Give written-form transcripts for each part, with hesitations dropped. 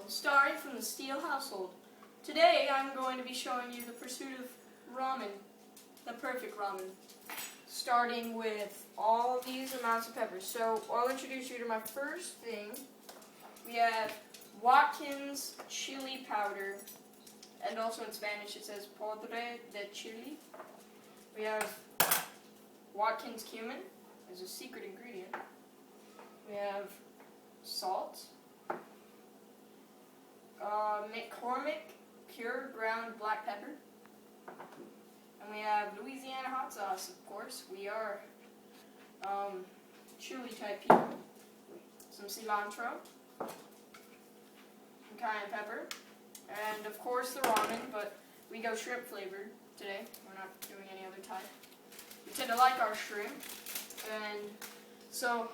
starring from the Steele household. Today I'm going to be showing you the pursuit of ramen, the perfect ramen, starting with all these amounts of peppers. So I'll introduce you to my first thing. We have Watkins chili powder, and also in Spanish it says podre de chili. We have Watkins cumin as a secret ingredient. We have salt, McCormick pure ground black pepper, and we have Louisiana hot sauce. Of course, we are chili type people. Some cilantro, some cayenne pepper, and of course the ramen. But we go shrimp flavored today. We're not doing any other type. We tend to like our shrimp, and so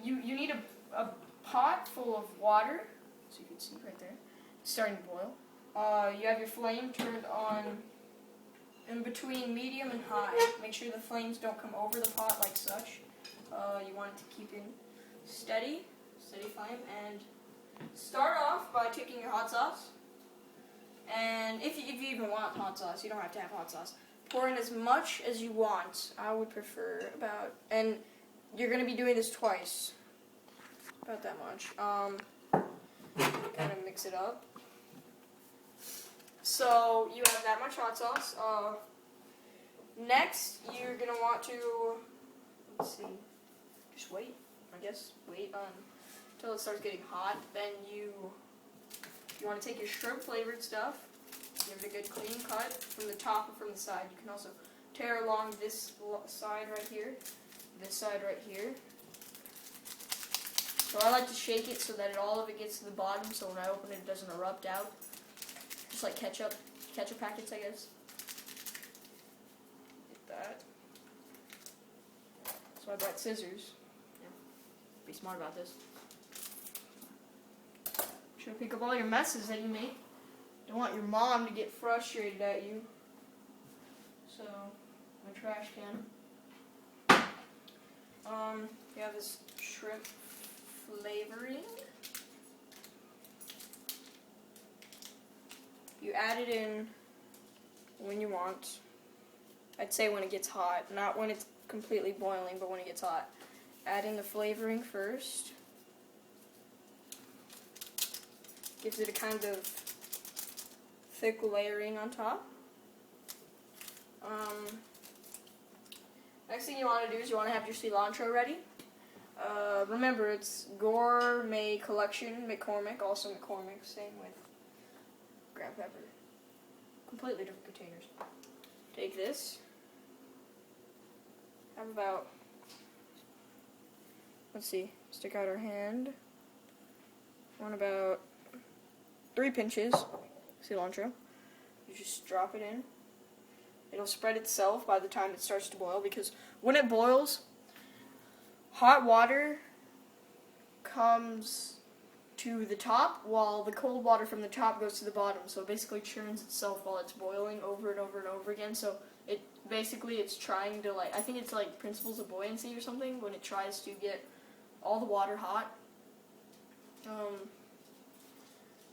you need a pot full of water, so you can see right there, it's starting to boil. You have your flame turned on in between medium and high. Make sure the flames don't come over the pot like such. You want it to keep in steady flame, and start off by taking your hot sauce. And if you even want hot sauce, you don't have to have hot sauce. Pour in as much as you want. I would prefer about, and you're going to be doing this twice. About that much. Kind of mix it up. So you have that much hot sauce. Next, you're going to want to, let's see, just wait, I guess. Wait until it starts getting hot. Then you want to take your shrimp flavored stuff. Give it a good clean cut from the top and from the side. You can also tear along this side right here, this side right here. So I like to shake it so that all of it gets to the bottom, so when I open it, it doesn't erupt out. Just like ketchup packets, I guess. Get that. So I brought scissors. Yeah. Be smart about this. Should pick up all your messes that you make. Don't want your mom to get frustrated at you. So, my trash can. You have this shrimp flavoring. You add it in when you want. I'd say when it gets hot, not when it's completely boiling, but when it gets hot. Add in the flavoring first. Gives it a kind of thick layering on top. Next thing you want to do is you want to have your cilantro ready. Remember, it's Gourmet Collection, McCormick, also McCormick, same with ground pepper. Completely different containers. Take this. Have about, let's see, stick out our hand. Want about 3 pinches cilantro. You just drop it in. It'll spread itself by the time it starts to boil, because when it boils, hot water comes to the top while the cold water from the top goes to the bottom. So it basically churns itself while it's boiling over and over and over again. So it basically, it's trying to, like, I think it's like principles of buoyancy or something, when it tries to get all the water hot.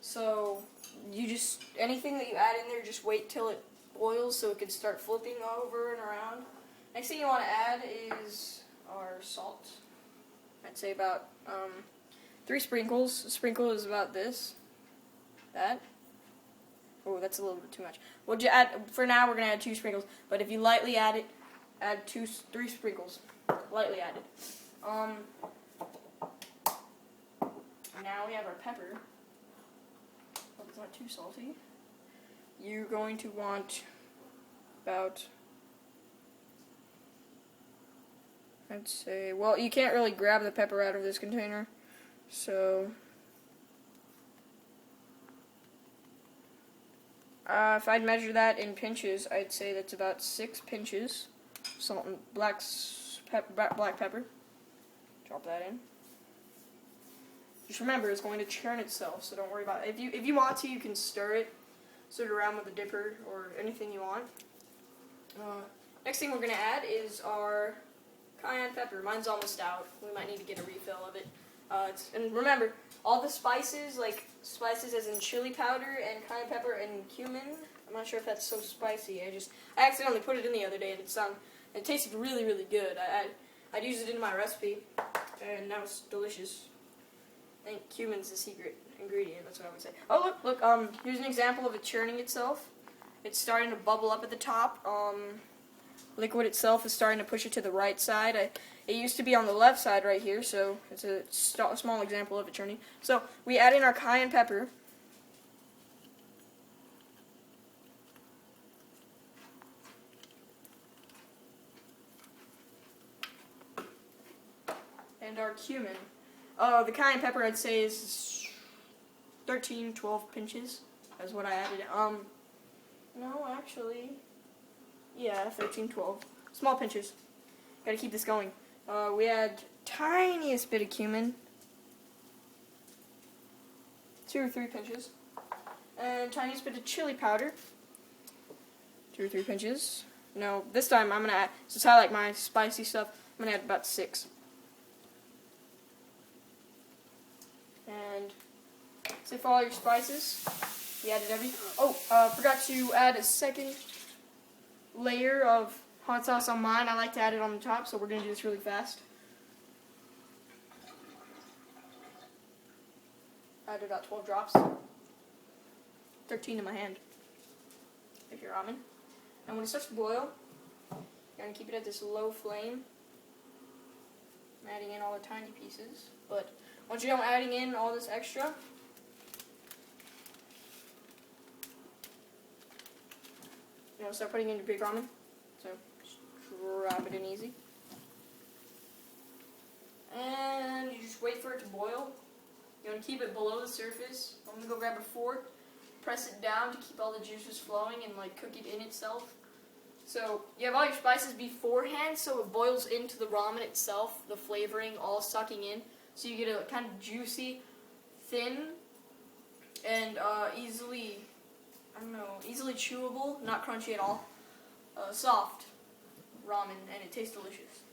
So you just, anything that you add in there, just wait till it boils so it can start flipping over and around. Next thing you want to add is our salt. I'd say about 3 sprinkles. A sprinkle is about this. That. Oh, that's a little bit too much. We'll add, for now we're going to add 2 sprinkles, but if you lightly add it, add 3 sprinkles. Lightly added. Now we have our pepper. Hope it's not too salty. You're going to want about, I'd say, well, you can't really grab the pepper out of this container, so if I'd measure that in pinches, I'd say that's about 6 pinches salt and black pepper. Drop that in. Just remember, it's going to churn itself, so don't worry about it. If you want to, you can stir it around with a dipper or anything you want. Next thing we're going to add is our cayenne pepper. Mine's almost out. We might need to get a refill of it. And remember, all the spices, like spices as in chili powder and cayenne pepper and cumin. I'm not sure if that's so spicy. I accidentally put it in the other day, and it tasted really, really good. I'd used it in my recipe, and that was delicious. I think cumin's the secret ingredient. That's what I would say. Oh, look. Here's an example of it churning itself. It's starting to bubble up at the top. Liquid itself is starting to push it to the right side. It used to be on the left side right here, so it's a small example of it churning. So we add in our cayenne pepper. And our cumin. The cayenne pepper I'd say is 13, 12 pinches. That's what I added. No, actually, yeah, 13, 12. Small pinches. Gotta keep this going. We add tiniest bit of cumin. 2 or 3 pinches. And tiniest bit of chili powder. 2 or 3 pinches. No, this time I'm gonna add, since I like my spicy stuff, I'm gonna add about 6. And save all your spices. We added everything. Oh, forgot to add a second layer of hot sauce on mine. I like to add it on the top, so we're going to do this really fast. Add about 12 drops. 13 in my hand. There's your ramen. And when it starts to boil, you're going to keep it at this low flame. I'm adding in all the tiny pieces. But once you're done adding in all this extra, start putting in your big ramen. So just drop it in easy. And you just wait for it to boil. You want to keep it below the surface. I'm going to go grab a fork, press it down to keep all the juices flowing and cook it in itself. So you have all your spices beforehand, so it boils into the ramen itself, the flavoring all sucking in. So you get a kind of juicy, thin, and easily chewable, not crunchy at all, soft ramen, and it tastes delicious.